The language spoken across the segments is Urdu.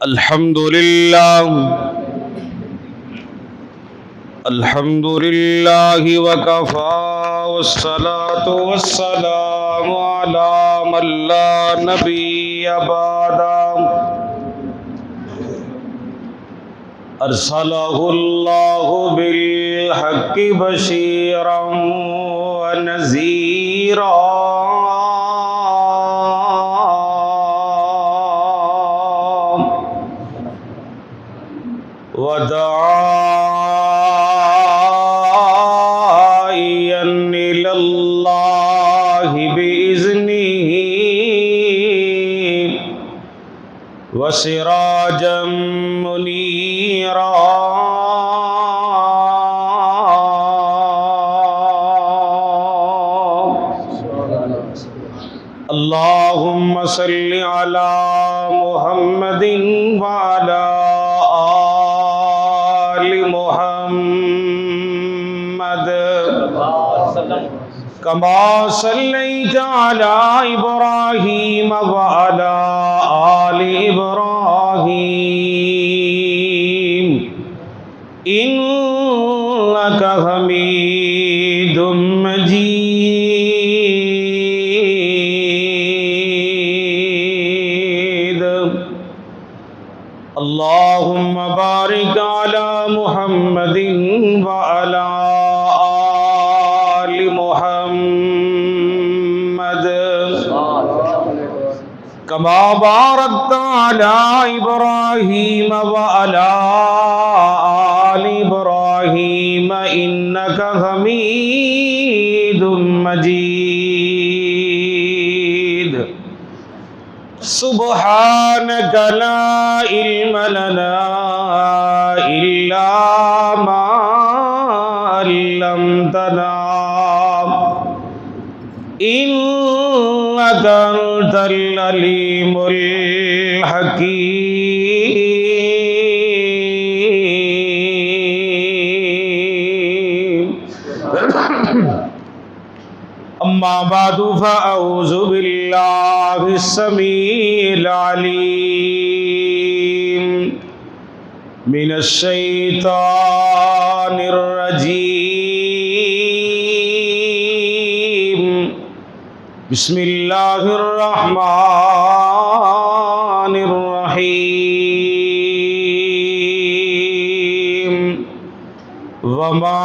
الحمد لله وكفى والصلاة والسلام على من لا نبي بعده أرسله الله بالحق بشيرا ونذيرا وداعيا إلى الله بإذنه وسراجا منيرا اللهم صل على محمد وعلى محمد كما صليت على إبراهيم وعلى آل إبراهيم إنك حميد مجيد اللهم بارك على محمد وعلى آل محمد كما باركت على إبراهيم وعلى آل إبراهيم إنك حميد مجيد سبحانك لا علم لنا إلا ما علمتنا إنك أنت العليم الحكيم أما بعد فأعوذ بالله السميع العليم من الشيطان الرجيم بسم الله الرحمن الرحيم وما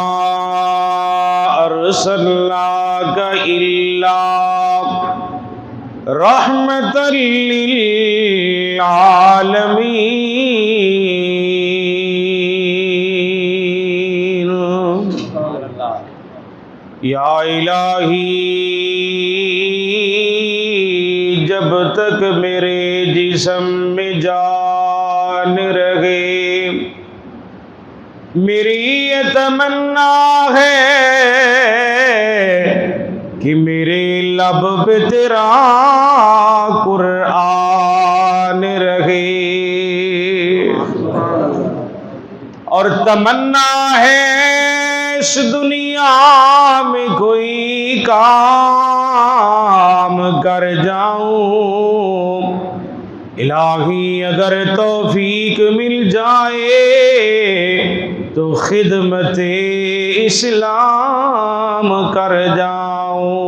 أرسلناك إلا رحمة للعالمين یا الہی جب تک میرے جسم میں جان رہے میری یہ تمنا ہے کہ میرے لب پہ تیرا قرآن رہے اور تمنا ہے اس دنیا میں کوئی کام کر جاؤں الہی اگر توفیق مل جائے تو خدمت اسلام کر جاؤں۔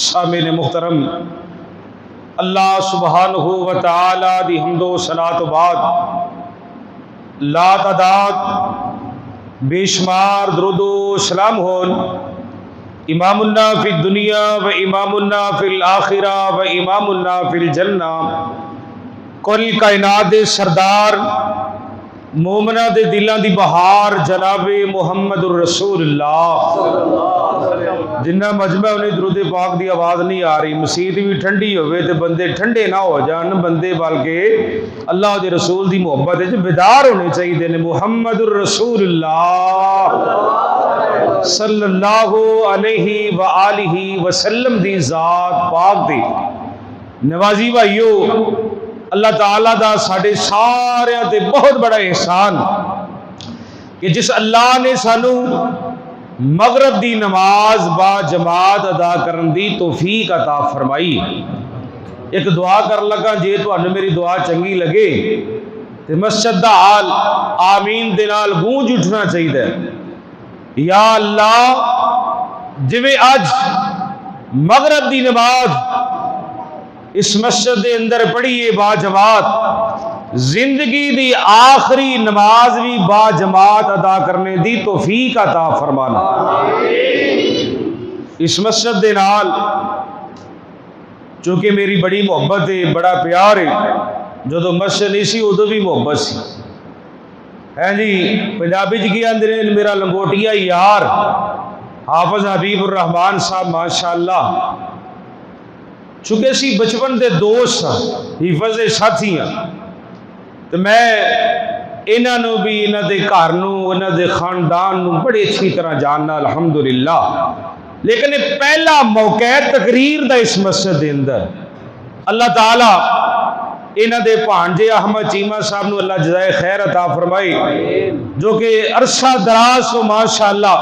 سامعین محترم، اللہ سبحانہ و تعالی دی حمد و صلاۃ و بعد لا تعداد بے شمار درود و سلام ہون امامنا فی الدنیا و امامنا فی الآخرہ و امامنا فی الجنہ کل کائنات دے سردار مومنہ دے دلاں دی بہار جناب محمد الرسول اللہ جنہ مجمع انہیں درود پاک دی آواز نہیں آ رہی، مسیت بھی ٹھنڈی ہوئے تے بندے ٹھنڈے نہ ہو جان، بندے بلکہ اللہ دے رسول دی محبت ہے جو بیدار ہونے چاہیے نے محمد الرسول اللہ صلی اللہ علیہ وآلہ وسلم دی ذات پاک دی نوازی بھائیو، اللہ تعالیٰ دا ساڑھے سارے تے بہت بڑا احسان کہ جس اللہ نے سانو مغرب دی نماز با جماعت ادا کرن دی توفیق عطا فرمائی، ایک دعا کر لگا جے تانوں میری دعا چنگی لگے تے مسجد دا حال آمین دے نال گونج اٹھنا چاہیے. یا اللہ جویں اج مغرب دی نماز اس مسجد دے اندر پڑھیے با جماعت، زندگی دی آخری نماز بھی با جماعت ادا کرنے دی توفیق عطا فرمانا. اس مسجد دے نال چونکہ میری بڑی محبت ہے، بڑا پیار ہے. جدو مسجد نہیں سی ادو بھی محبت سی. ہیں جی پنجابی جی کی آندے نے میرا لنگوٹیا یار حافظ حبیب الرحمان صاحب ماشاءاللہ چونکہ سی بچپن دے دوست حفظ دے ساتھی ہیں تو میں انہاں نو بھی انہاں دے گھر نو انہاں دے خاندان نو بڑی اچھی طرح جاننا الحمدللہ. لیکن یہ پہلا موقع ہے تقریر دا اس مسجد دے اندر. اللہ تعالیٰ انہاں دے بھانجے احمد چیمہ صاحب نو اللہ جزائے خیر عطا فرمائے جو کہ عرصہ دراز تو ماشاءاللہ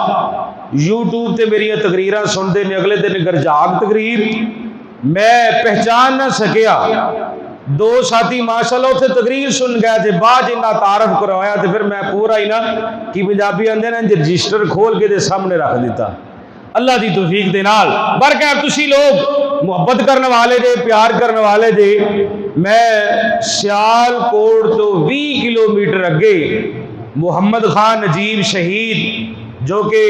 یوٹیوب تے میری تقریراں سنتے نے. اگلے دن گرجاگ تقریر میں پہچان نہ سکیا، دو ساتھی ماشاءاللہ اتنے تقریر سن گیا تھے، بعد انہاں تعارف کروایا تو پھر میں پورا ہی نا کہ پنجابی آندے نا رجسٹر کھول کے دے سامنے رکھ دیتا. اللہ دی توفیق دے نال برکہ تسی لوگ محبت کرنے والے جے، پیار کرنے والے جے. میں سیال کوٹ تو 20 کلومیٹر اگے محمد خان نجیب شہید جو کہ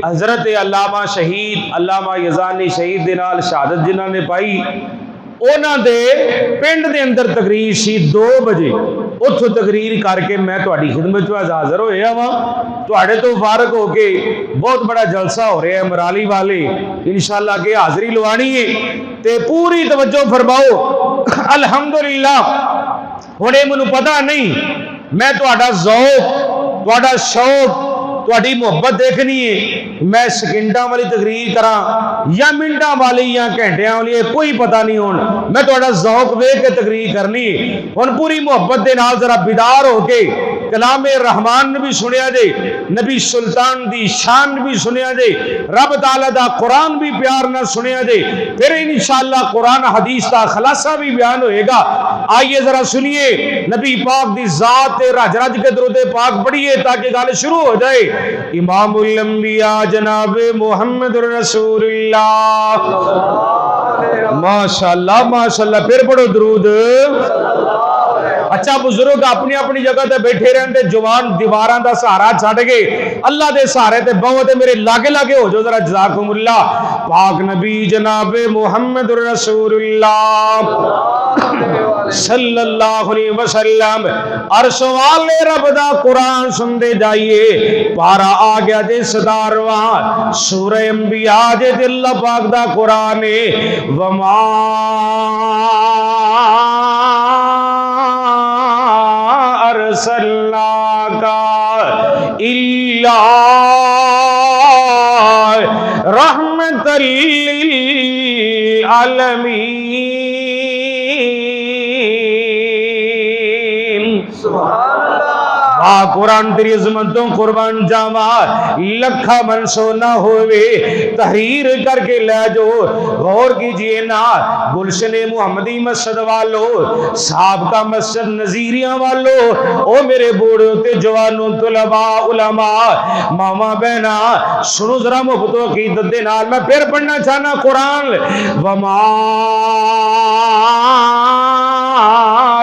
حضرت علامہ شہید علامہ یزانی شہید دے نال شہادت جنہاں نے پائی، انہاں دے پنڈ دے اندر تقریر سی 2 بجے. اتھوں تقریر کر کے میں تہاڈی خدمت وچ حاضر ہویا ہاں. تہاڈے تو فارغ ہو کے بہت بڑا جلسہ ہو رہا ہے مرالی والے، انشاءاللہ کہ حاضری لوانی ہے تے پوری توجہ فرماؤ. الحمدللہ ہنے مینوں پتہ نہیں میں تہاڈا ذوق تہاڈا شوق تہاڈی محبت دیکھنی ہے میں سکنڈاں والی تقریر کراں یا منٹاں والی یا گھنٹیاں والی کوئی پتہ نہیں. ہون میں تہاڈا ذوق ویکھ کے تقریر کرنی ہے. ہن پوری محبت دے نال ذرا بیدار ہو کے کلام رحمان بھی سنیا جے، نبی سلطان دی شان بھی سنیا جے، رب تعالیٰ دا قرآن بھی پیار نہ سنیا جے، پھر انشاءاللہ قرآن حدیث دا خلاصہ بھی بیان ہوئے گا. آئیے ذرا سنیے نبی پاک دی ذات رج رج کے درود پاک پڑھیے تاکہ گل شروع ہو جائے. امام الانبیاء جناب محمد رسول اللہ ماشاءاللہ ماشاءاللہ. پھر پڑھو درود. اچھا بزرگ اپنی اپنی جگہ تے بیٹھے رہندے، جوان دیواراں دا سہارا چھڈ کے اللہ دے سہارے تے بہو تے میرے لاگے لاگے ہو جو ذرا جزاکم اللہ. پاک نبی جناب محمد رسول اللہ صلی اللہ علیہ وسلم عرش والے رب دا قرآن سن دے جائیے. پارا آ گیا جے 17واں سورہ انبیاء جے اللہ پاک دا قرآن وما ارسلناک الا رحمۃ للعالمین. سبحان قرآن تیری عظمتوں قربان جاوا لکھا منسو نہ ہوئے تحریر کر کے لے جو. غور کیجئے نا گلشن محمدی مسجد والو، سابقہ مسجد نظیریاں والو، او میرے بوڑھے ہوتے جوانوں طلباء علماء ماما بہنا سنو ذرا محبت و عقیدت دے نال. میں پھر پڑھنا چاہنا قرآن وما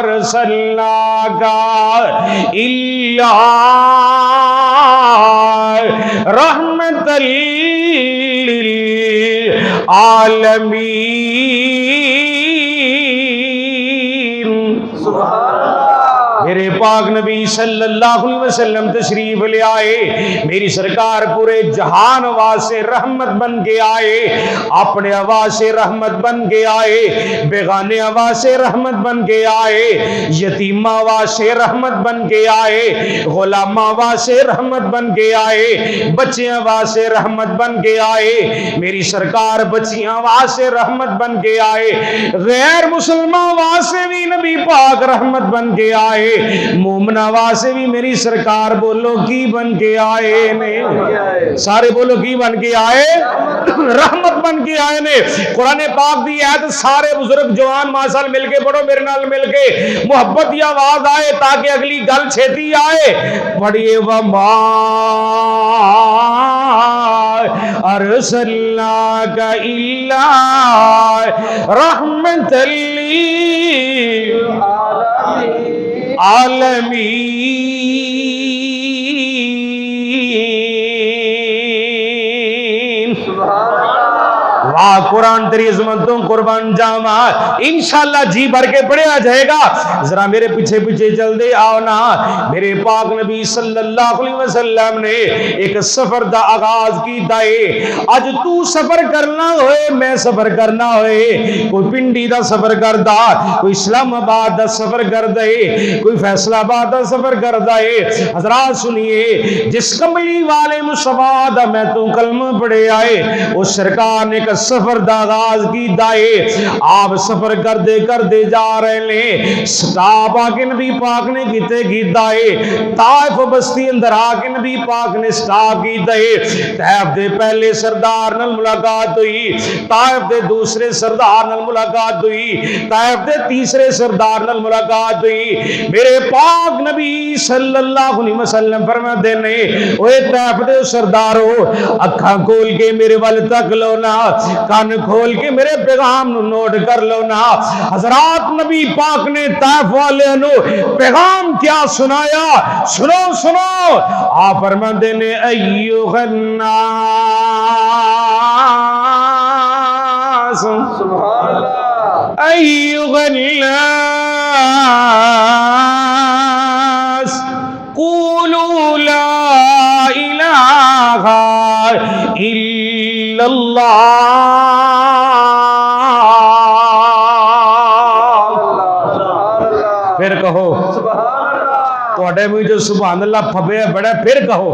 ارسلناک الا رحمۃ للعالمین. سبحان میرے پاک نبی صلی اللہ علیہ وسلم تشریف لے آئے، میری سرکار پورے جہان آواز سے رحمت بن کے آئے، اپنے آواز سے رحمت بن کے آئے، بیگانے آواز سے رحمت بن کے آئے، یتیم آواز سے رحمت بن کے آئے، غلام آواز سے رحمت بن کے آئے، بچے آواز سے رحمت بن کے آئے. میری سرکار بچیاں آواز سے رحمت بن کے آئے، غیر مسلمان آواز سے بھی نبی پاک رحمت بن کے آئے. مومنا واسے بھی میری سرکار بولو کی بن کے آئے نے، سارے بولو کی بن کے آئے، رحمت بن کے آئے نے۔ قرآن پاک دی آیت سارے بزرگ جوان ماسال مل کے پڑھو میرے نال مل کے، محبت کی آواز آئے تاکہ اگلی گل چھیتی آئے۔ پڑھیے وما ارسلناک الا رحمت للعالمین۔ واہ قرآن تیری عظمتوں قربان جاما، انشاءاللہ جی بھر کے پڑھا جائے گا۔ ذرا میرے پیچھے پیچھے چل دے آؤ نا۔ میرے پاک نبی صلی اللہ علیہ وسلم نے ایک سفر دا آغاز کی دائے۔ آج تو سفر کرنا ہوئے، میں سفر کرنا ہوئے، کوئی پنڈی دا سفر کردا، کوئی اسلام آباد دا سفر کردے، کوئی فیصلہ آباد دا سفر کردے۔ حضرات سنیے، جس کملی والے مصطفیٰ دا میں تو کلمہ پڑھے آئے، اس سرکار نے کا سفر دا آغاز کی دائے۔ آپ سفر کردے جا رہے لیں، سٹاپ آکے نبی پاک نے کیتے کی دائے۔ طائف بستی اندر آکے نبی پاک نے سٹاپ کی دائے۔ طائف دے پہلے سردار نال ملاقات ہوئی، طائف دے دوسرے سردار نال ملاقات ہوئی، طائف دے تیسرے سردار نال ملاقات ہوئی۔ میرے پاک نبی صلی اللہ علیہ وسلم فرماتے نے، اوے طائف دے سردارو اکھاں کھول کے میرے وال تک لو نا، کان کھول کے میرے پیغام نو نوٹ کر لو نا۔ حضرات نبی پاک نے طائف والے نو پیغام کیا سنایا، سنو سنو۔ آپ فرماتے نے ایھا الناس، سبحان اللہ، ایھا الناس قولوا لا الہ الا اللہ۔ پھر کہو توڑے مجھے سبحان اللہ پھبے بڑے، پھر کہو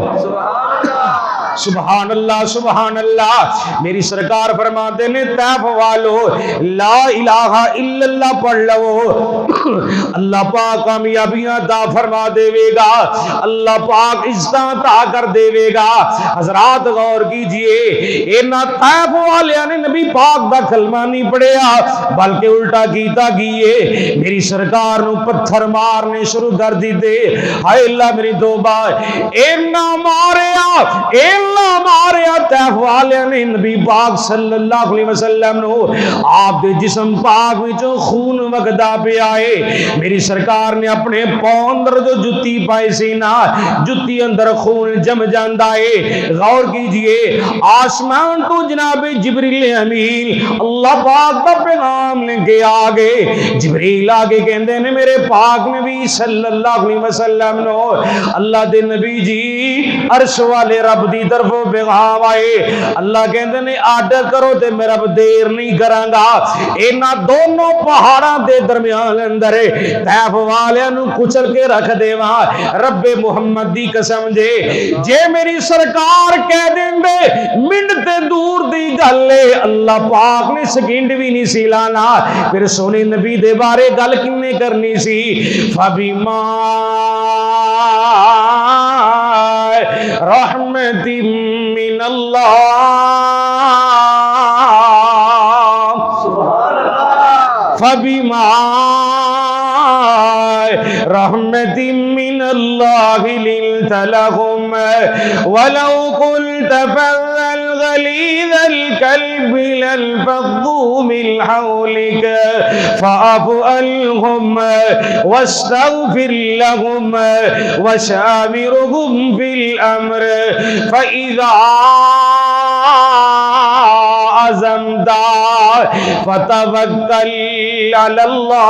سبحان اللہ سبحان اللہ۔ میری سرکار فرماتے نے طائف والو لا الہ الا اللہ پڑھ لو، اللہ پاک کامیابیاں عطا فرما دے گا، اللہ پاک عزتاں عطا کر دے گا۔ حضرات غور کیجئے، اینا طائف والے نے نبی پاک دا کلمہ نہیں پڑھیا بلکہ الٹا کیتا کیے، میری سرکار نو پتھر مارنے شروع کر دیتے۔ ہائے اللہ میری توبہ، اینا ماریا ماریا طائف والے نے نبی پاک صلی اللہ علیہ وسلم نو، آپ دے جسم پاک وچوں خون وگدا پہ آئے۔ میری سرکار نے اپنے پاؤں اندر جو جتی پائی سی نا، جتی اندر خون جم جاندا ہے۔ غور کیجئے، آسمان تو جناب جبریل امین اللہ پاک دا پیغام لے کے آگے، جبریل آگے کہندے نے میرے پاک نبی صلی اللہ علیہ وسلم نو، اللہ دے نبی جی عرش والے رب دی طرف پیغام آئے۔ اللہ کہندے نے آڈر کرو تے میرا دیر نہیں کراں گا۔ اینا دونوں پہاڑاں دے درمیان اندر طائف والے نو کچل کے رکھ دے وہاں، رب محمد دی قسم جے میری سرکار کہہ دیں دے منٹ تے دور دی گلے، اللہ پاک نے سیکنڈ بھی نہیں سی لانا، پھر سونے نبی دے بارے گل کنے کرنی سی۔ فبما رحمت من اللہ، فبما رحمت من اللہ لنت لهم ولو قلت فظا غلیظ القلب لانفضوا من حولك فاعف عنهم واستغفر لهم وشاورهم في الامر فاذا عزمت فتوکل علی اللہ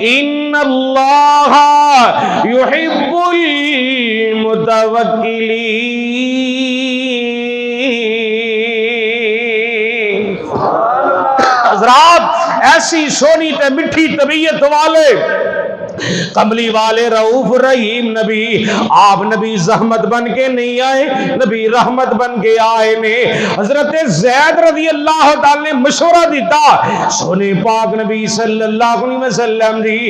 ان اللہ یحب المتوکلین۔ حضرات ایسی سونی تے مٹھی طبیعت والے کملی والے رؤوف رحیم نبی، آپ نبی زحمت بن کے نہیں آئے، نبی رحمت بن کے آئے نے۔ حضرت زید رضی اللہ تعالی نے مشورہ دیتا، سونے پاک نبی صلی اللہ علیہ وسلم دی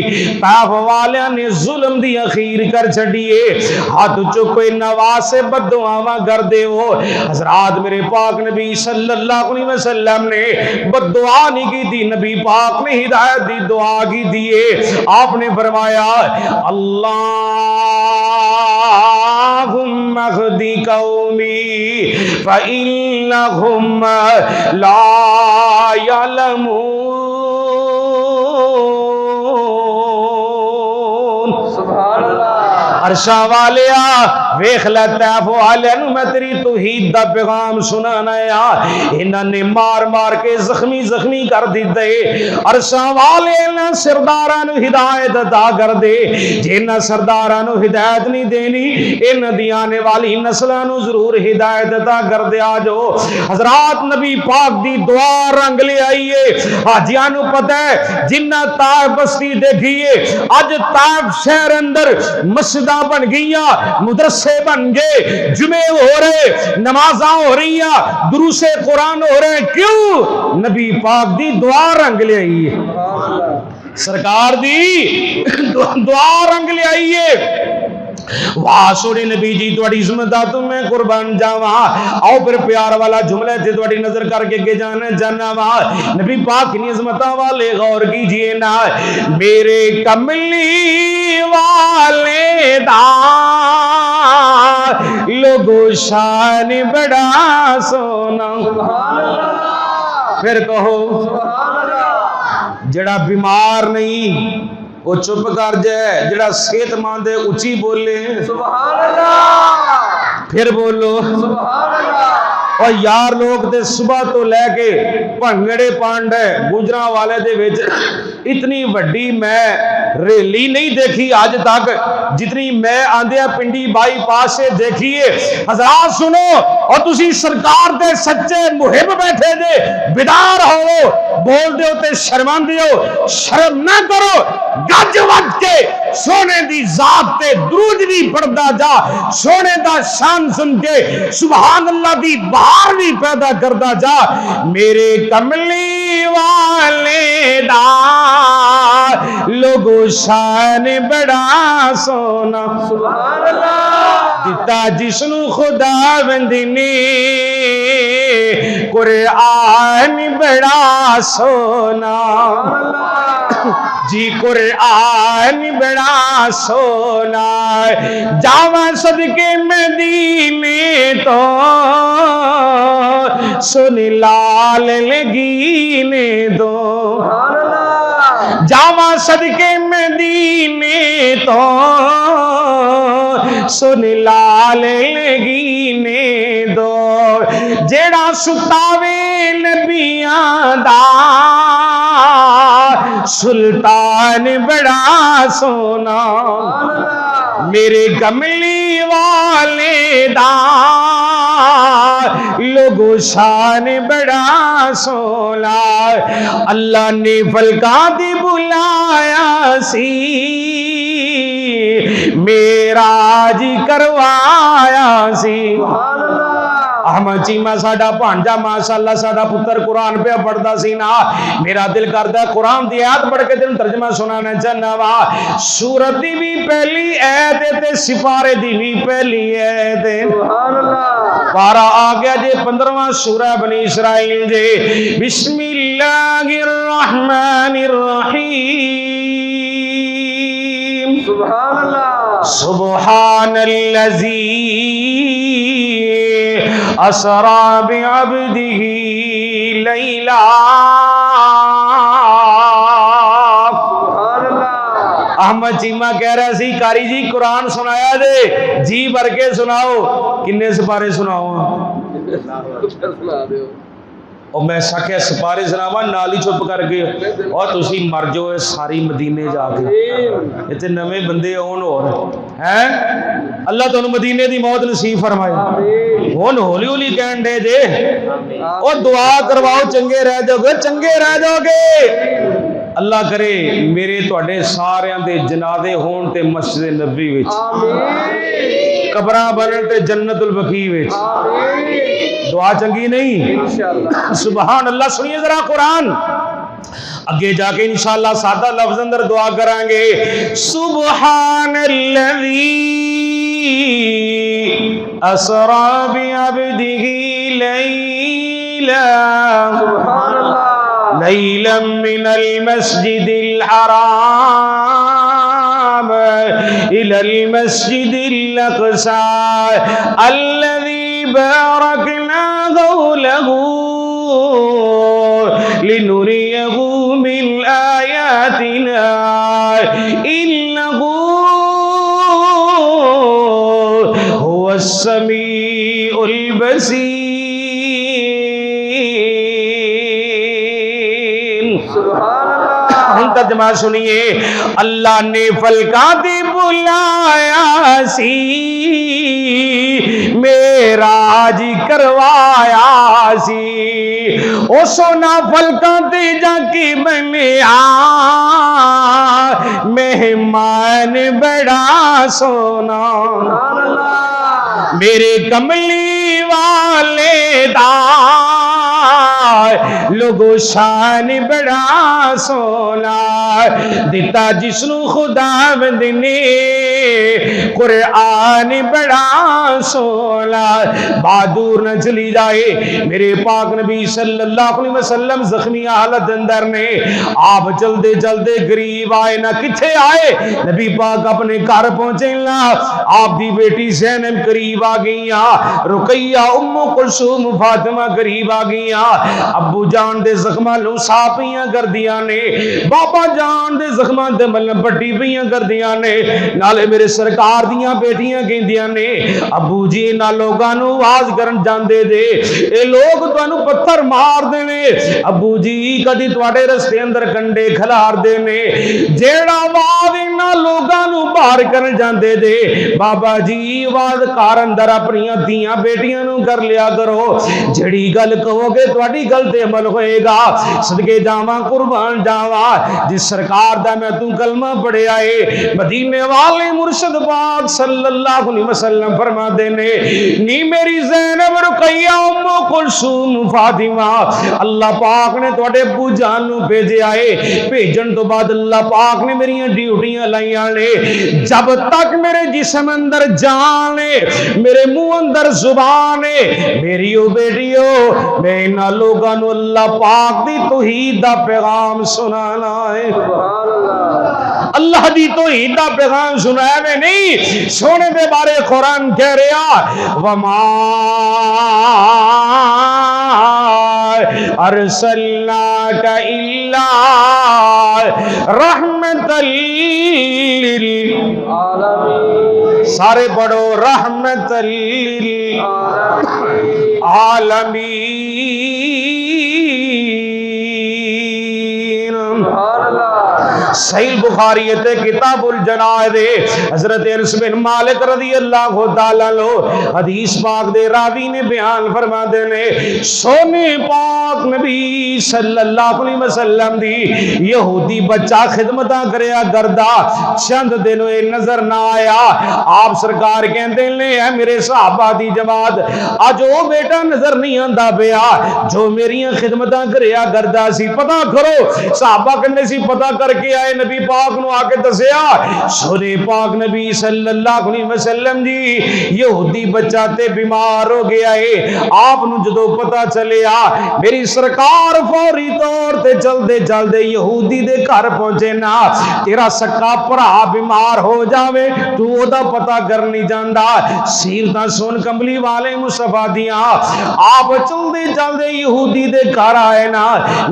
طائف والیاں نے ظلم دی اخیر کر چھڑیے، ہاتھ چکے نواز سے بد دعاواں کر دے ہو۔ حضرات میرے پاک نبی صلی اللہ علیہ وسلم نے بد دعا نہیں کی تھی، نبی پاک نے ہدایت دی دعا کی دیے۔ آپ نے فرمایا اللہم اہدی قومی فإنہم لا یعلمون۔ سبحان اللہ۔ عرشہ والیا ویخ لیتا ہے فوالیا نو میں تیری توحید دا پیغام سنانا ہے، انہاں نے مار مار کے زخمی زخمی کر دیتے۔ عرشہ والے نہ سردارانو ہدایت عطا کر دے، جنہ سردارانو ہدایت نہیں دینی ان دی آنے والی نسلانو ضرور ہدایت عطا کر دے۔ آجو حضرات نبی پاک دی دعا رنگ لے آئیے۔ حاجیانو پتہ ہے جنہ طائف بستی دیکھیے، آج طائف شہر اندر مسجدہ بن گئیاں، مدرسے بن گئے، جمعے ہو رہے، نمازاں ہو رہی ہیں، دروس قرآن ہو رہے ہیں، کیوں؟ نبی پاک دی دعا رنگ لے آئیے، سرکار دی دعا رنگ لے آئیے۔ واہ سونے نبی جی توڑی عظمت تمہیں قربان جاواں۔ آؤ پھر پیار والا جملے تھے توڑی نظر کر کے جانا واہ نبی پاک کی عظمت والے غور کیجئے نا۔ میرے کملی والے دا لوگو شان بڑا سونا۔ پھر کہو جڑا بیمار نہیں وہ چپ کر جائے، جڑا صحت مند ہے اچھی بولے سبحان اللہ۔ پھر بولو سبحان اللہ۔ اور یار لوگ دے صبح تو لے کے پنگڑے پانڈے گجرا والے دے وچ اتنی وڈی میں ریلی نہیں دیکھی آج تک جتنی میں آندھیا پنڈی بائی پاس سے دیکھیے۔ حضرات سنو اور تسی سرکار دے سچے محب بیٹھے دے بیدار ہو، بول دے ہوتے شرمان دیو، شرم نہ کرو، گج وج کے سونے دی ذات تے درود بھی پڑھدا جا، سونے دا شان سن کے سبحان اللہ دی بہار بھی پیدا کردا جا۔ میرے کملی والے دا لوگو شان بڑا سونا سبحان اللہ۔ دیتا جسنو خدا بندی نے قرآن بڑا سونا جی، قرآن بڑا سونا۔ جاواں صدقے مدینے تو سن لال لگینے دو، جاواں صدقے مدینے تو سن لال لگینے دو، جیڑا ستاوے نبیاں دا سلطان بڑا سونا۔ میرے کملی والے دا لوگو شان بڑا سونا۔ اللہ نے فلکاں دی بلایا سی، معراج کروایا سی۔ احمد چیمہ ساڈا بھانجا ماشاءاللہ ساڈا پتر قرآن پہ پڑھدا سی نا، میرا دل کردا ہے قرآن دی آیت پڑھ کے تینوں ترجمہ سنانا چاہنا وا۔ سورت دی بھی پہلی آیت تے سپارے دی بھی پہلی آیت، سبحان اللہ۔ پارا آ گیا جی 15واں سورہ بنی اسرائیل جی۔ بسم اللہ الرحمن الرحیم، سبحان اللہ۔ سبحان الذی اسرا بعبده لیلا، سبحان اللہ۔ احمد چیمہ کہہ رہا سی کاری جی قرآن سنایا دے، جی بھر کے سناؤ، کنے سپارے سناؤ؟ اور میں سکھے سپارے سناواں نالی چھپ کر کے، اور تسی مر جو ہے ساری مدینے جا کے۔ اتنے نوے بندے اون اور ہیں، اللہ تو مدینے دی موت نصیب فرمائے۔ ہون ہولی ہولی کہن دے جے، اور دعا کرواؤ چنگے رہ جاؤ گے، چنگے رہ جاؤ گے۔ اللہ کرے میرے تواڈے ساریاں دے جنازے ہون تے مسجد نبوی وچ، قبراں بنن تے جنت البقیع وچ، دعا چنگی نہیں؟ سبحان اللہ. سنیے ذرا قرآن، اگے جا کے انشاءاللہ سادہ لفظ اندر دعا کریں گے. سبحان الذی اسرا بعبده لیلا من المسجد الحرام الى المسجد الاقصى الذي باركنا حوله لنريه من آياتنا إنه هو السميع البصير. ہم ترجمہ سنیے. اللہ نے فلکاتی بلایا سی، معراج کروایا سی، او سونا فلکاتی جا کی بنیا، مہمان بڑا سونا، میرے کملی والے دا لوگو شان بڑا سونا، دیتا جسنو خدا بند نے قرآن بڑا سونا. بہادور نہ چلی جائے. میرے پاک نبی صلی اللہ علیہ وسلم زخمی حالت اندر نے، آپ جلدے جلدے قریب آئے. نہ کتھے آئے، نبی پاک اپنے گھر پہنچے نا. آپ دی بیٹی زینب قریب آ گئیاں، رقیہ ام کلثوم فاطمہ قریب آ گئیاں. ابو جان دے زخماں لو ساپیاں کر دیا نے، بابا جان دے زخماں دے ملم پٹی پیاں کر دیا نے. نالے میرے سرکار دیاں بیٹیاں کہندیاں نے ابو جی نہ لوگاں نو آواز کرن جاندے دے، اے لوگ تانوں پتھر مار دینے. ابو جی کدی تواڈے رستے اندر کنڈے کھلار دینے، جیڑا آواز انہاں لوگاں نو باہر کرن جاندے دے. بابا جی آواز کار اندر اپنیاں دیاں بیٹیاں نو کر لیا کرو، جڑی گل کہو گے تواڈی گل تے عمل ہوئے گا. صدقے جاواں قربان جاواں جس سرکار دا میں تو کلمہ پڑھیا اے، مدینے والے مرشد پاک صلی اللہ علیہ وسلم فرما دینے نی میری زینب رقیہ ام کلثوم فاطمہ اللہ پاک نے تواڈے ابو جان نو بھیجے آئے. بھیجن تو بعد اللہ پاک نے میری ڈیوٹیاں لائیاں نے، جب تک میرے جسم اندر جان ہے، میرے منہ اندر زبان ہے، میریو بیٹیو میں انہاں لوگاں نو اللہ پاک دی توحید دا پیغام سنانا ہے. اللہ دی توحید دا پیغام سنایا میں نہیں. سونے دے بارے قرآن کہہ رہا وما ارسلناک الا رحمت للعالمین. سارے پڑھو رحمت للعالمین. صحیح بخاری کتاب الجنائز حضرت انس بن مالک رضی اللہ تعالیٰ عنہ حدیث پاک دے راوی نے بیان فرما دینے سونے پاک نبی صلی اللہ علیہ وسلم دی یہودی بچہ خدمتاں کریا گردہ چند دنوں نظر نہ آیا. آپ سرکار کہندے نے اے میرے صحابہ دی جماعت اج او بیٹا نظر نہیں آندا پیا جو میریاں خدمتاں کریا گردہ سی، پتہ کرو. صحابہ کہندے سی پتہ کر کے آئے، نبی پاک نو آ کے دسیا سونے پاک نبی صلی اللہ علیہ وسلم جی یہودی بچہ تے بیمار ہو گیا ہے. آپ نو جدو پتہ چلیا میری سرکار فوری طور تے چلدے چلدے یہودی دے گھر پہنچے نا. تیرا سکا بھرا بیمار ہو جاوے تو او دا پتہ کر نہیں جاندا. سیرتاں سن کملی والے مصطفیٰ دیاں. آپ چلدے چلدے یہودی دے گھر آئے نا،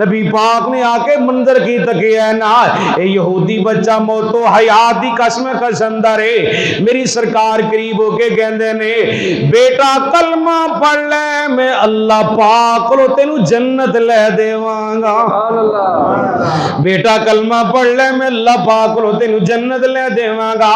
نبی پاک نے آ کے منظر کی تکیا نا اے یہودی بچہ موتو حیات دی قسم قسمدار ہے میری سرکار قریب ہو کے کہندے نے بیٹا کلمہ پڑھ لے میں اللہ پاک کو تینو جنت لے دیواں گا بیٹا کلمہ پڑھ لے میں اللہ پاک کو تینو جنت لے دیواں گا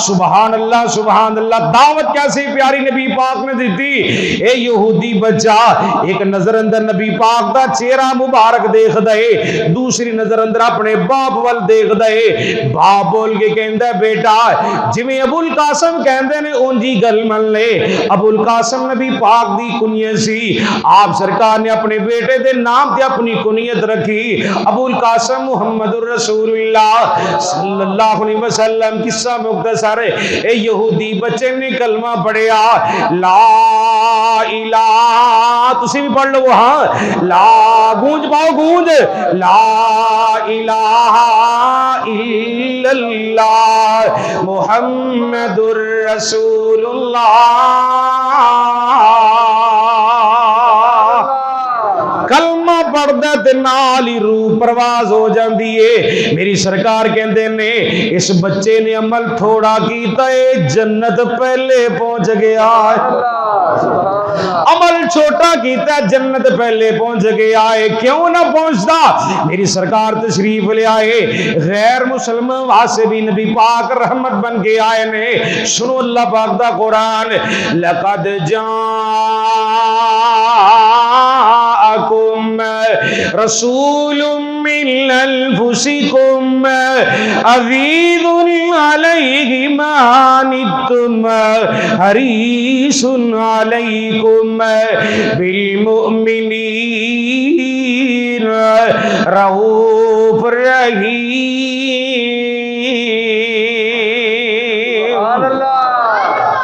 سبحان اللہ دعوت کیسی پیاری نبی پاک نے دیتی اے یہودی بچہ ایک نظر اندر نبی پاک دا چہرہ مبارک دیکھ دے دوسری نظر اندر اپنے باپ وال دیکھ دے باپ بول کے کہندا بیٹا جویں ابو القاسم کہندے نے اونجی گل من لے ابو القاسم نبی پاک دی کنیت سی آپ سرکار نے اپنے بیٹے دے نام تے اپنی کنیت رکھی ابو القاسم محمد الرسول اللہ صلی اللہ علیہ وسلم قصہ مختصر اے یہودی بچے نے کلمہ پڑھیا لا الہ تسی بھی پڑھ لو ہاں لا گونج پاؤ گونج لا الہ الا اللہ محمد الرسول اللہ کلمہ پڑھدا تے نال ہی روح پرواز ہو جاندی ہے میری سرکار کہندے نے اس بچے نے عمل تھوڑا کیتا ہے جنت پہلے پہنچ گیا عمل چھوٹا کیتا ہے جنت پہلے پہنچ گیا ہے کیوں نہ پہنچتا میری سرکار تشریف لے آئے غیر مسلم واسے بھی نبی پاک رحمت بن کے آئے نے سنو اللہ پاک دا قرآن لقد جاءکم رسول من انفسکم عزیز علیہ ما عنتم حریص علیکم بالمؤمنین رؤوف رحیم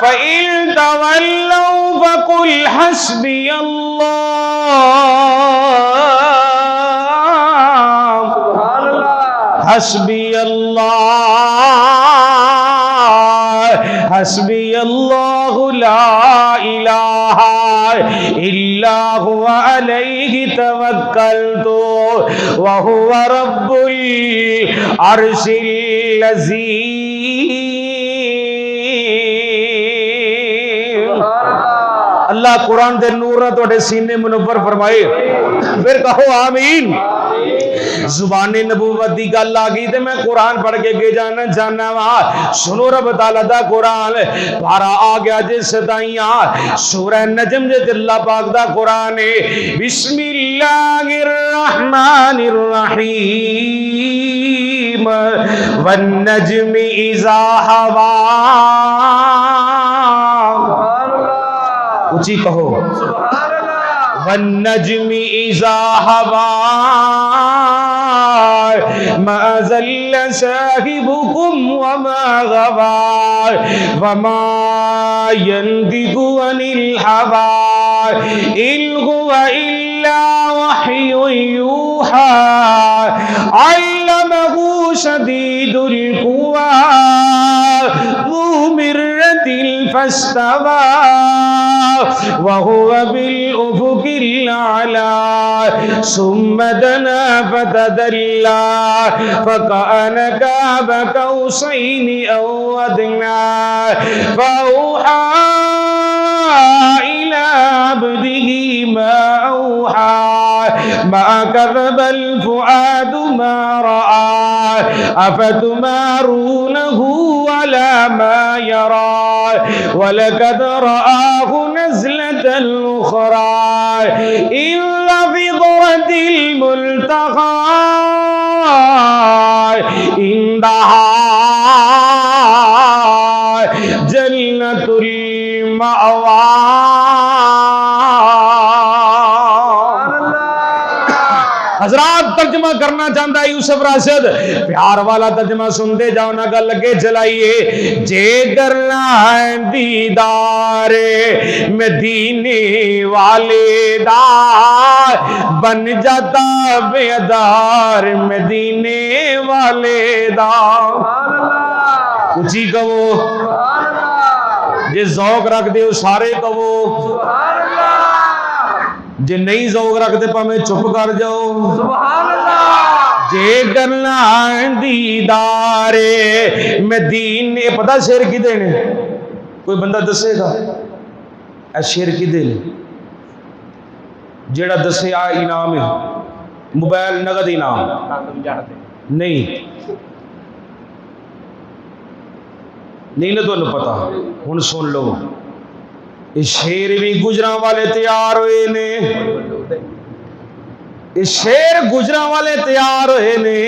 فَإِن تَوَلَّوْا فَقُلْ حَسْبِيَ حسبی اللہ لا الہ الا هو علیہ توکلت وہو رب العرش العظیم اللہ قرآن دے نور نہ توڑے سینے منور فرمائے پھر کہو آمین زبان نبوت دی گل آ گئی تے میں قرآن پڑھ کے جانا چاہنا وا سنو رب تعالیٰ دا قرآن پارا آ گیا جس تائیاں سورہ نجم جے اللہ پاک دا قرآن بسم اللہ الرحمن الرحیم والنجم اذا ہوا اچھی کہو والنجم اذا ہوا ما ضل صاحبكم وما غوى وما ينطق عن الهوى إن هو إلا وحي يوحى علمه شديد القوى ذو مرة فاستوى وهو بالأفق الأعلى ثم دنا فتدلى فكأن قاب قوسين أو أدنى فأوحى إلى عبده ما أوحى ما كذب الفؤاد ما رأى أفتمارونه على ما يرى ولقد رآه نزلة أخرى إلا في ضرة الملتقى عندها جنة المأوى حضرات ترجمہ کرنا چاہتا ہے یوسف راشد پیار والا ترجمہ سنتے جاؤ نہ گل لگے چلائیے جے کرنا ہے دیدار مدینے والے دا بن جاتا بیدار مدینے والے دا اچھی کہو جے ذوق رکھ دے سارے کہو جے نہیں ذوق رکھ دے پا میں چپ کر جاؤ سبحان اللہ جے کرنا دیدار مدینے. پتہ شیر کی دینے کوئی بندہ دسے گا اے شیر کی دینے جیڑا دسے آ انعام ہے موبائل نگد انعام نہیں نہ تو پتا ہن سن لو. یہ شیر بھی گجراں والے تیار ہوئے نے یہ شیر گجراں والے تیار ہوئے نے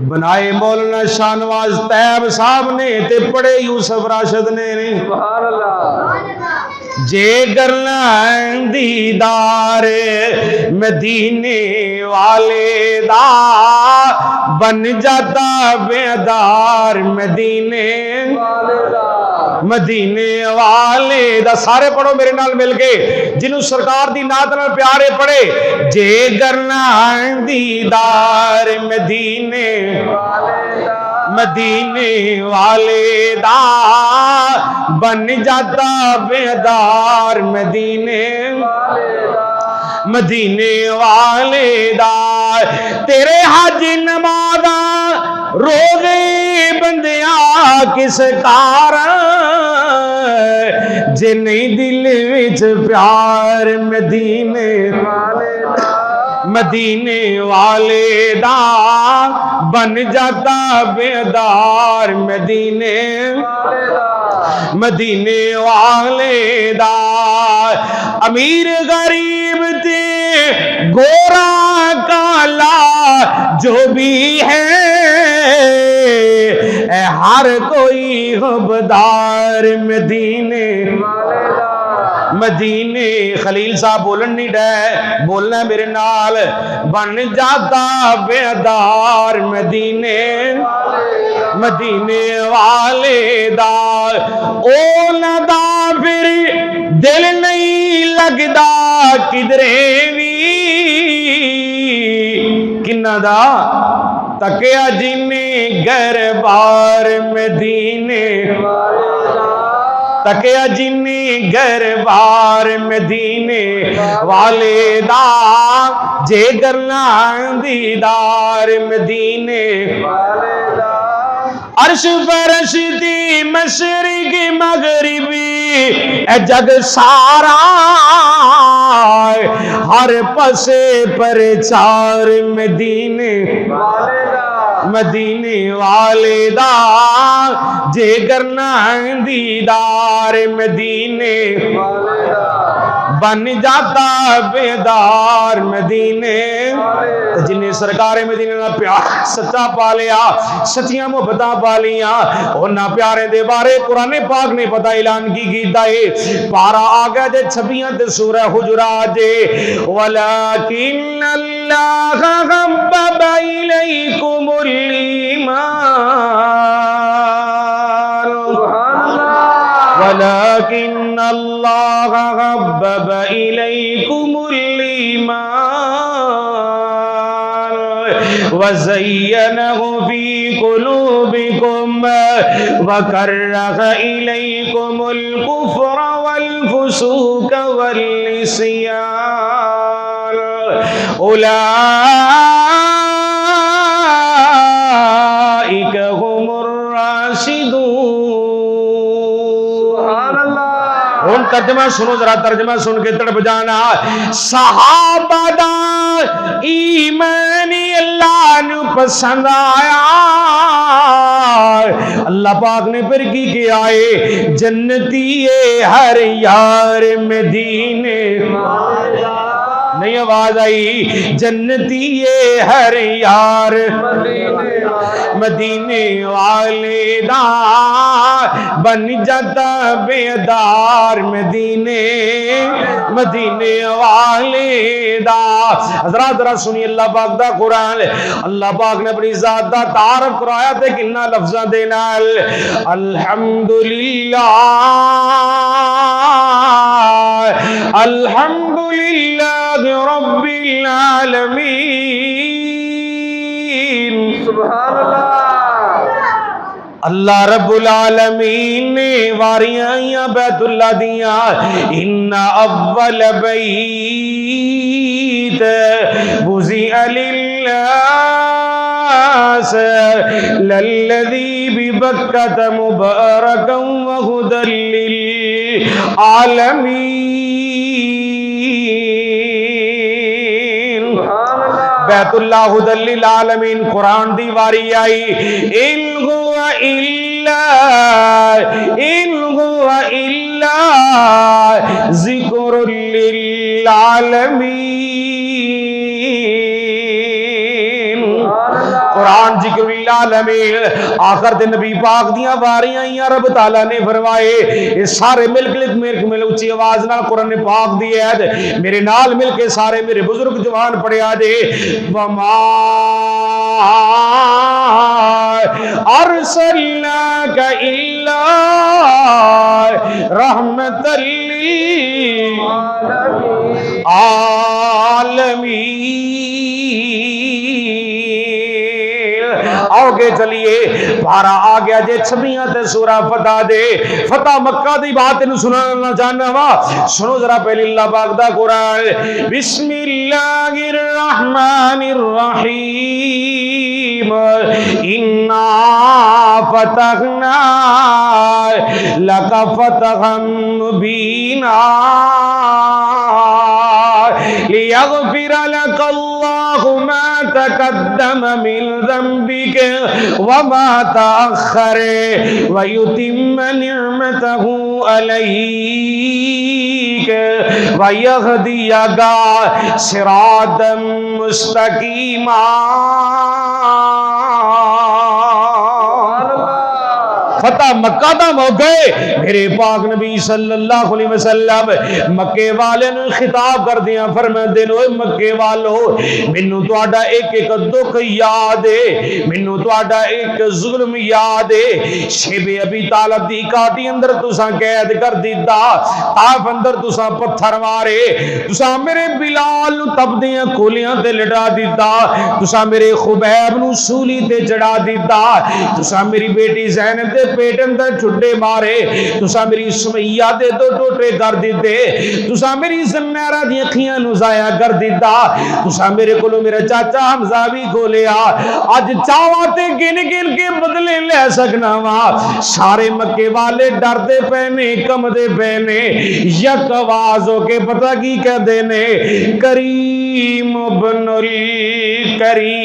بنائے مولانا شاہ نواز طیب صاحب نے تے پڑھے یوسف راشد نے. سبحان اللہ. جے کرنا دیدار مدینے والے دا بن جاتا بیدار مدینے والے دا. مدینے والے دا سارے پڑھو میرے نال مل کے جنہوں سرکار دی نعت نال پیارے پڑھے. جے کرنا دیدار مدینے مدینے والے دا بن جاتا بیدار مدینے مدینے والے دا. تیرے حج نمازاں روزے بندیاں کس کار جے نہیں دل وچ پیار مدینے والے دا مدینے والے دا بن جاتا بیدار مدینے مدینے والے دا. امیر غریب تے گورا کالا جو بھی ہے اے ہر کوئی حبدار مدینے مدینے. خلیل صاحب بولن نہیں ڈے بولنا میرے نال. بن جاتا بیدار مدینے مدینے والے دا. او ندا پھر دل نہیں لگدا کدرے بھی کنہ دا تکیا جنہیں گر بار مدینے تکیا جنہیں گر بار مدینے والے دا. جے کرنا دیدار مدینے عرش فرش دی مشرق مغربی اے جگ سارا ہر پسے پر چار مدینے مدینے والے دا. جے کرنا دیدار مدینے بن جاتا بیدار مدینے. جنہیں سرکار مدینے نہ پیار سچا پا لیا سچیاں محبتاں پا لیا انہاں پیارے دے بارے قرآن پاک نے پتہ اعلان کی کیتا ہے. پارا آگیا جے 26 تے سورہ حجرات جے وَلَكِنَّ اللَّهَ حَبَّبَ إِلَيْكُمُ ولكن الله حبب إليكم الإيمان وزينه في قلوبكم وكره إليكم الكفر والفسوق والعصيان أولئك هم الراشدون. ہن ترجمہ سنو ذرا ترجمہ سن کے تڑپ جانا. صحابہ دا ایمان اللہ نو پسند آیا. اللہ پاک نے پھر کی کیا ہے جنتی ہر یار مدینے نہیں آواز آئی جنتی ہر یار مدینے والے دا بن جاتا بیدار مدینے مدینے والے دا. حضرات ذرا سنی اللہ پاک دا قرآن. اللہ پاک نے اپنی ذات دا تعارف کرایا تے کنا لفظاں دے نال الحمدللہ الحمدللہ رب العالمین. سبحان اللہ. اللہ رب العالمین نے واریاں بیت اللہ دیاں. ان اول بیت وضع للہ الناس للذی ببکۃ مبارکا وہدی للعالمین۔ بیت اللہ ہدی للعالمین قرآن دی واری آئی، ان هو الا ذکر للعالمین۔ قرآن ذکر للعالمین۔ آخر دے نبی پاک دیاں واریاں آئیاں، رب تعالیٰ نے فرمائے یہ سارے مل کے مل اچھی آواز نال قرآن پاک دی ہے، میرے نال مل کے سارے میرے بزرگ جوان پڑھیا دے، وما ارسلناک الا رحمۃ للعالمین۔ آگے چلیے، بارہ آ گیا جے 26 تے سورہ فتح دے، فتح مکہ دی بات انہوں سنانا چاہنا وا، سنو ذرا پہلے اللہ پاک دا قرآن۔ بسم اللہ الرحمن الرحیم، انا فتحنا لک فتحا مبینا لیغفر لک اللہ ما تقدم من ذنبک وما تأخر ویتم نعمته علیک ویہدیک صراطا مستقیما۔ فتح مکہ دا موقع میرے پاک نبی صلی اللہ علیہ وسلم مکے والے نے خطاب کر دیا، فرماندے نے اوے مکے والو، مینوں تہاڈا ایک ایک دکھ یاد ہے، مینوں تہاڈا ایک ظلم یاد ہے۔ شیب ابی طالب دی کاٹی اندر تساں قید کر دیتا، طائف اندر تساں پتھر مارے، تساں میرے بلال نو تپدیاں کھولیاں تے لٹا دیتا، تساں میرے خبیب نو سولی تے چڑھا دیتا، تساں میری بیٹی زینب دے پیٹ اندر چھٹے مارے، تساں میری سمیہ دے دو ٹوٹے کر دیتے، تساں میری زمیرہ دی اکھیاں نو ضائع کر دیتا، تساں میرے کولو میرا چاچا حمزہ بھی کھولیا، اج چاواں تے گن گن کے بدلے لے سکنا وا۔ سارے مکے والے ڈردے پینے، کمدے پینے، یک آواز ہو کے پتہ کی کہندے نے، کریم ابن الکریم۔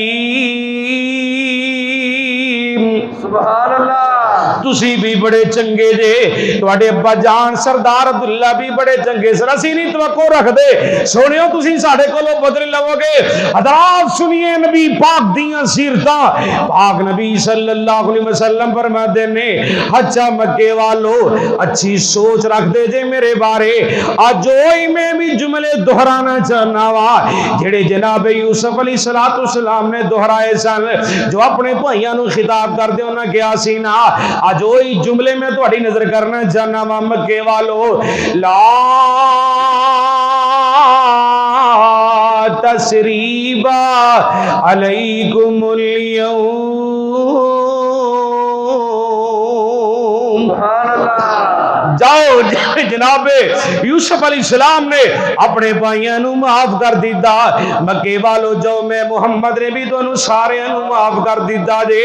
سبحان اللہ۔ تسی بھی بڑے چنگے جے، تواڈے ابا جان سردار عبداللہ بھی بڑے چنگے سر، اسی نہیں توقع رکھ دے سونیو تسی ساڈے کولوں بدل لو گے۔ حضرات سنیے نبی پاک دیاں سیرتاں، پاک نبی صلی اللہ علیہ وسلم فرماتے نے، اچھا مکے والو اچھی سوچ رکھ دے جے میرے بارے، آج ہوئی میں بھی جملے دہرانا چاہنا وا جڑے جناب یوسف علیہ السلام نے دہرائے سن، جو اپنے بھائیاں نو خطاب کر دے انہاں کیا سی نا، آج وہی جملے میں تہاڈی نظر کرنا چاہنا وا مکے والو، لا تثریب علیکم اليوم۔ جاؤ جناب یوسف علیہ السلام نے اپنے بھائیاں نو معاف کر دیتا، مکے والو جو میں محمد نے بھی تو سارے نو معاف کر دیتا جے،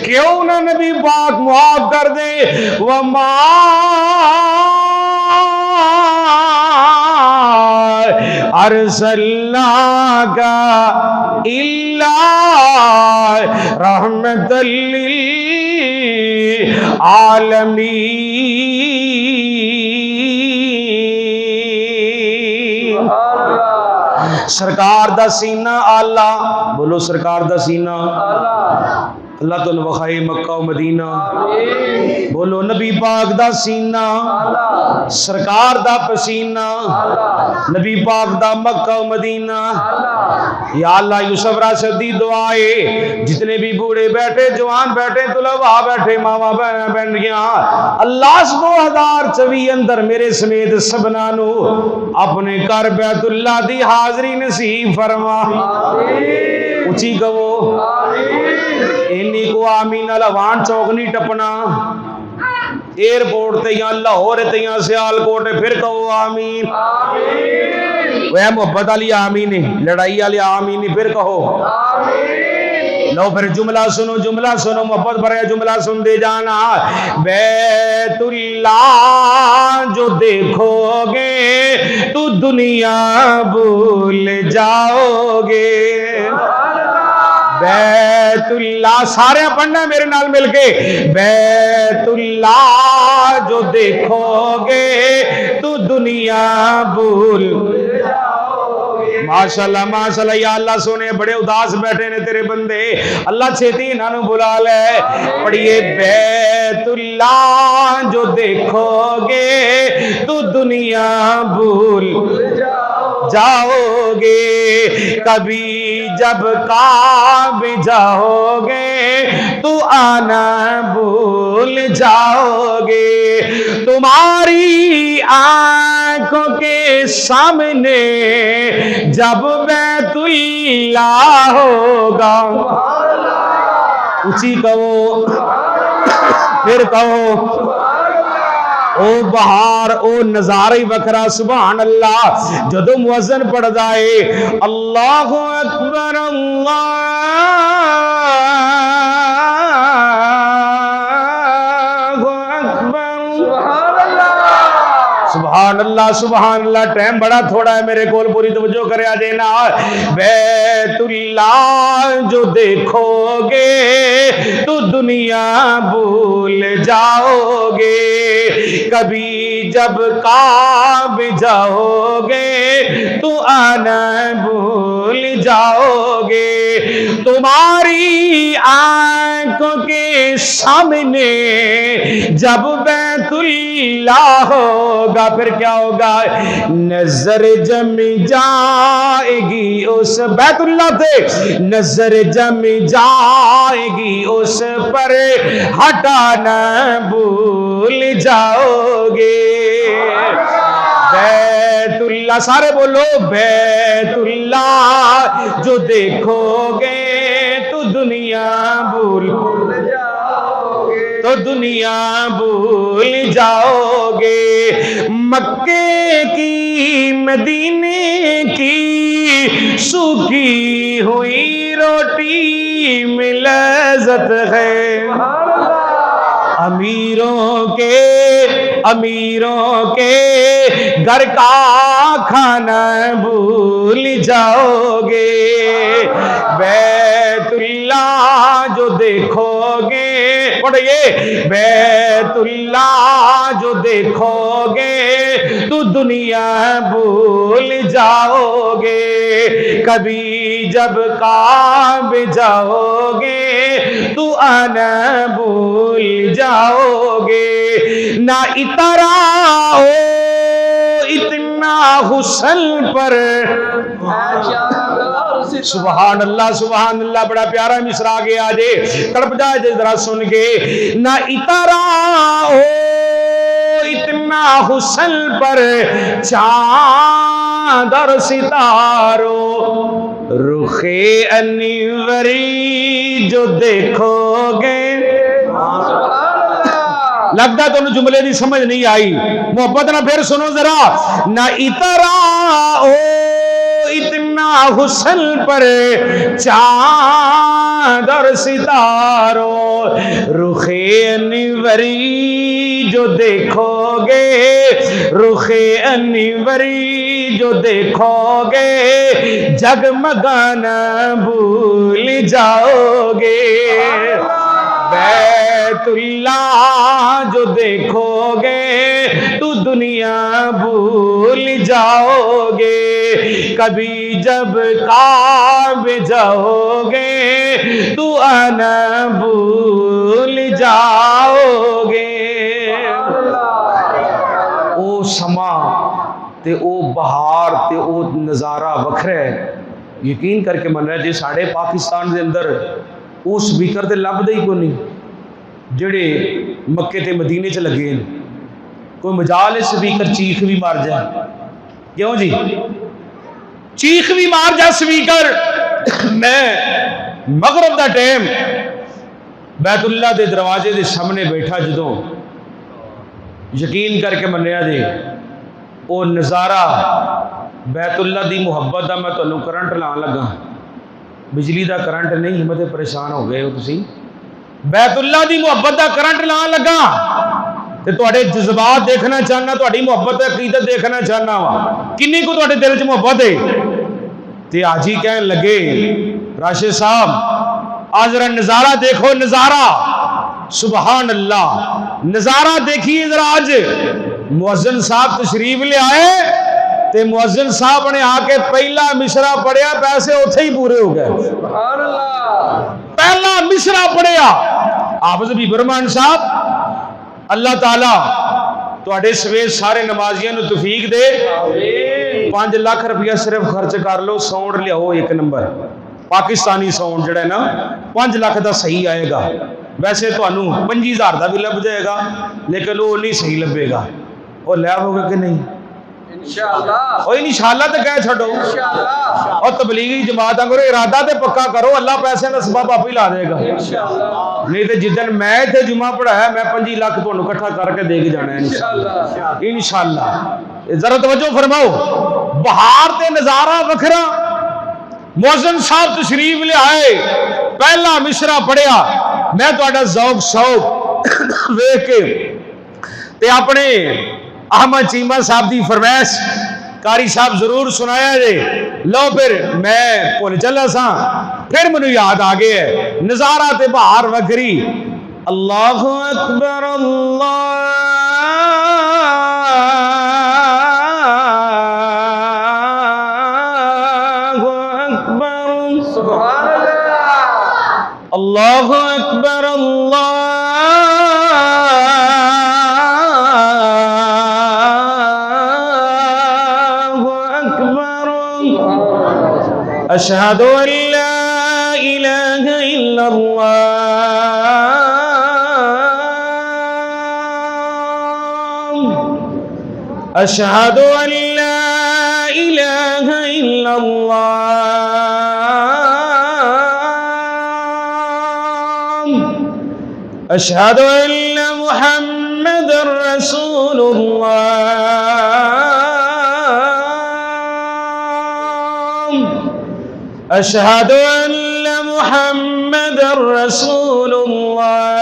کیوں نہ نبی پاک معاف کر دے، وما ارسلناک الا رحمۃ للعالمین۔ سرکار دا سینہ آلہ، بولو سرکار دا سینہ اللہ تو نوخائے مکہ و مدینہ، بولو نبی پاک دا سینہ، سرکار دا پسینہ، نبی پاک دا مکہ و مدینہ۔ یا اللہ یوسف راشد دی دعائے، جتنے بھی بوڑھے بیٹھے، جوان بیٹھے، طلباء بیٹھے، ماما بہنیں بہنیاں، اللہ 2024 اندر میرے سمیت سبنانو اپنے کر بیت اللہ دی حاضری نصیب فرما۔ اچھی کہو اینی کو آمین لوان چوک نہیں ٹپنا، ایئرپورٹ تے یا لاہور تے یا سیالکوٹ پھر کہو آمین۔ وہ محبت علی آمین، لڑائی علی آمین، پھر کہو لو پھر جملہ سنو محبت بھرا جملہ سن دے جانا. بیت اللہ جو دیکھو گے تو دنیا بھول جاؤ گے. بیت اللہ سارے پڑھنا میرے نال مل کے. بیت اللہ جو دیکھو گے تو دنیا بھول. ماشاءاللہ ماشاءاللہ. یا اللہ سونے بڑے اداس بیٹھے نے تیرے بندے, اللہ چھیتی انہوں بلا لے. پڑھیے بیت اللہ جو دیکھو گے تو دنیا بھول جاؤ گے. کبھی جب کعبے جاؤ گے تو آنا بھول جاؤ گے. تمہاری آنکھوں کے سامنے جب بیت اللہ ہوگا. اونچی کہو پھر کہو. او بہار او نظارہ ہی وکھرا. سبحان اللہ. جدو مؤذن پڑھدا ہے اللہ اکبر اللہ سبحان اللہ سبحان اللہ. ٹائم بڑا تھوڑا ہے میرے کول, پوری توجہ کرے آ دینا. بیت اللہ جو دیکھو گے تو دنیا بھول جاؤ گے. کبھی جب کعبے جاؤ گے تو آنا بھول جاؤ گے. تمہاری آنکھوں کے سامنے جب بیت اللہ ہوگا پھر کیا ہوگا. نظر جم جائے گی اس بیت اللہ پہ, نظر جم جائے گی اس پر, ہٹانا بھول جاؤ گے. بیت اللہ سارے بولو. بیت اللہ جو دیکھو گے تو دنیا بھول تو دنیا بھول جاؤ گے. مکے کی مدینے کی سوکھی ہوئی روٹی میں لذت ہے. امیروں کے گھر کا کھانا بھول جاؤ گے. بیت اللہ جو دیکھو گے, پڑھئے بیت اللہ جو دیکھو گے تو دنیا بھول جاؤ گے. کبھی جب کعبے جاؤ گے تو آنا بھول جاؤ گے. نہ اتراؤ اتنا حسن پر. سبحان اللہ سبحان اللہ. بڑا پیارا مصرع گیا جے, تڑپ جائے جے ذرا سن کے. نہ اتراؤ اتنا حسن پر چاند اور ستاروں, رخ انوری جو دیکھو گے. لگتا تو انہوں جملے دی سمجھ نہیں آئی. محبت نہ پھر سنو ذرا. نہ اتراؤ اتنا حسن پر چاند اور ستاروں, رخ انوری جو دیکھو گے, رخ انوری جو دیکھو گے, جگمگانا بھول جاؤ گے. بیت اللہ جو دیکھو گے تو دنیا بھول جاؤ گے. کبھی جب کعبے جاؤ گے تو آنا بھول جاؤ گے. او سما تے او بہار تے او نظارہ وکھرا ہے. یقین کر کے من رہا جی ساڑھے پاکستان دے اندر وہ سپیکر تے لب دے ہی کو نہیں جڑے مکے تے مدینے چ لگے ہیں. کوئی مجال ہے سپیکر چیخ بھی مار جائے. کیوں جی چیخ بھی مار جائے سپیکر. میں مغرب دا ٹائم بیت اللہ دے دروازے دے سامنے بیٹھا جدوں, یقین کر کے منیا جی وہ نظارہ بیت اللہ دی محبت دا میں تانوں کرنٹ لان لگا. بجلی دا کرنٹ نہیں ہمت پریشان ہو گئے ہو تسی بیت اللہ دی محبت دا کرنٹ لان لگا تے تواڈے جذبات دیکھنا چاہنا تواڈی محبت عقیدت دیکھنا چاہنا وا کنی کو تواڈے دل وچ محبت ہے تے حاجی کہن لگے راشد صاحب آج ذرا نظارہ دیکھو نظارہ سبحان اللہ نظارہ دیکھیے ذرا آج مؤذن صاحب تشریف لے آئے تے مؤذن صاحب نے آ کے پہلا مشرا پڑھیا پیسے اوتھے ہی پورے ہو گئے سبحان اللہ پہلا مشرا پڑھیا حافظ حبیب الرحمان صاحب اللہ تعالی تواڈے سویت سارے نمازیاں نو توفیق دے 5 لاکھ روپیہ صرف خرچ کر لو ساؤنڈ لیاؤ ایک نمبر پاکستانی ساؤنڈ جڑا ہے نا 5 لاکھ دا صحیح آئے گا ویسے تانوں 25,000 دا بھی لب جائے گا لیکن وہ نہیں صحیح لبے گا وہ لے ہوگا کہ نہیں انشاءاللہ انشاءاللہ تے کہہ چھڈو انشاءاللہ اور تبلیغی جماعت کرو ارادہ تے پکا کرو اللہ پیسے دا سبب آپ ہی لا دے گا انشاءاللہ نہیں تے جدن میں تے جمعہ پڑھایا میں 5 لاکھ تانوں اکٹھا کر کے دے کے جانا ہے انشاءاللہ ذرا توجہ فرماؤ بہار تے نظارہ وکھرا مؤذن صاحب تشریف لے آئے پہلا مشرا پڑھیا میں تہاڈا ذوق شوق ویکھ کے تے اپنے احمد چیمہ صاحب دی فرمائش قاری صاحب ضرور سنایا جے لو پھر میں بھول چلا سا پھر مینوں یاد آ گیا ہے نظارہ تے بہار وکھری اللہ اکبر اللہ اکبر اللہ اکبر اشہد ان لا الہ الا اللہ اشہد ان لا الہ الا اللہ اشہد ان محمد رسول اللہ اشہد ان محمد رسول اللہ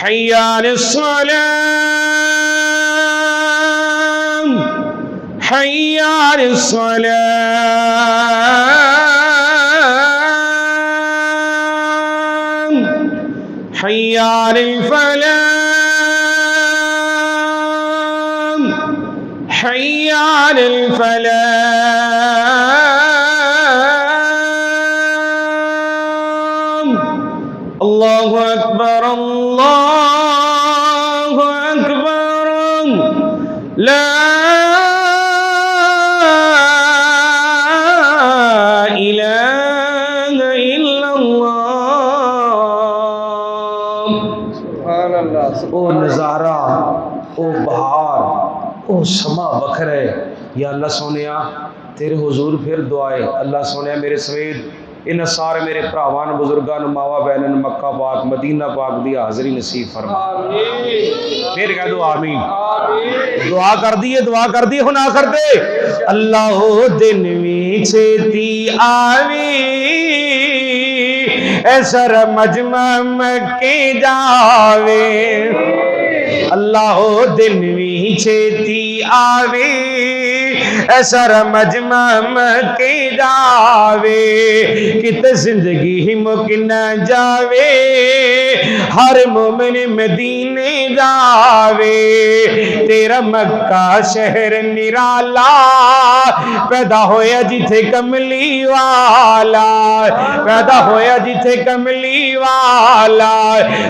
حی علی الصلاة حی علی الصلاة حی علی الفلاح حی علی الفلاح اللہ اکبر لا الہ الا اللہ سبحان اللہ او نظارہ او بہار او سما وکھر ہے یا اللہ سونیا تیرے حضور پھر دعائے اللہ سونیا میرے سوید ان سارے میرے پراوان بزرگان ماوا بہنن مکہ پاک مدینہ پاک دی حاضری نصیب فرما پھر کہہ دو آمین دعا کر دیے ہن آخر دے اللہ دن وی چھتی آوی ایسر مجمع مکے جاوے اللہ دن وی چھتی آوی ایسر مجمع مکے جاوے کت زندگی مک نہ جاوے ہر مومن مدینے جاوے تیرا مکہ شہر نرالا پیدا ہویا جتھے کملی والا پیدا ہویا جتھے کملی والا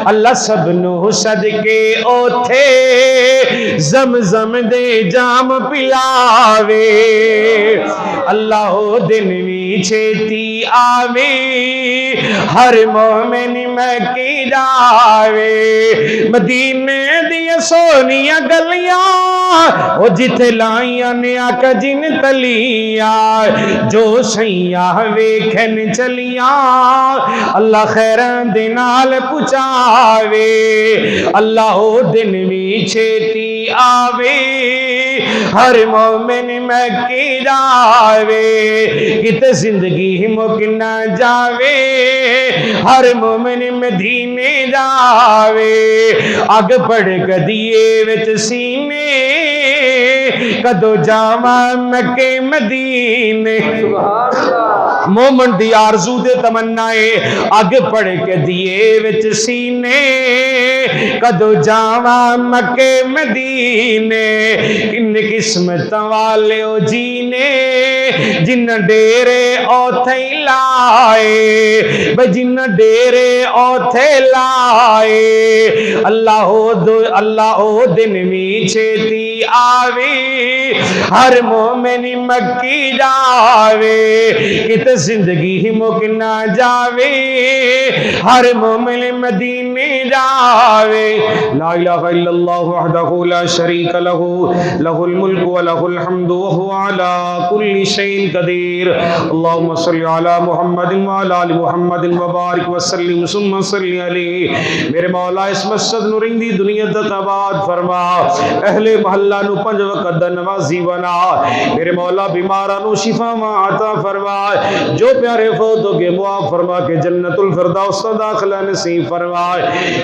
اللہ سب نو صدقے اوتھے زمزم دے جام پلاوے اللہ دن وی چھتی آوے ہر مومن مکی جاوے مدینے دیا سونیا گلیاں او جتھے لائیاں نے آکا جن تلیاں جو سیاں ویکھن چلیاں اللہ خیران دنال پچاوے اللہ دن وی چھتی آوے ہر مومن مکی جاوے کتے زندگی مک نہ جاوے ہر مومن مدینے جاوے اگ پڑ کدیے وچ سینے کدو جاواں مکے مدینے مومن دی آرزو دے تمنا ہے اگ پڑ کے دیے وچ سینے کدو جاواں مکے مدینے کن قسمت والے او جینے جن ڈیرے اوتھے لائے جن ڈیرے اوتھے لائے اللہ او دن بھی چھتی آوی ہر مومن مکی جاوے کتے زندگی مک نہ جاوے ہر مومن مدینے جاوے لا الہ الا اللہ وحدہ لا شریک لہ لہ الملک ولہ الحمد وہو علی کل شیء قدیر اللہم صلی علی محمد وعلی آل محمد وبارک وسلم ثم صلی علیہ میرے مولا اس مسجد نورندی دنیا تک آباد فرما اہل محلہ نو 5 وقت دا نمازی بنا میرے مولا بیمارانو شفا عطا فرما جو پیارے فوتوں کے معاف فرما کے جنت الفردوس داخلہ نصیب فرمائے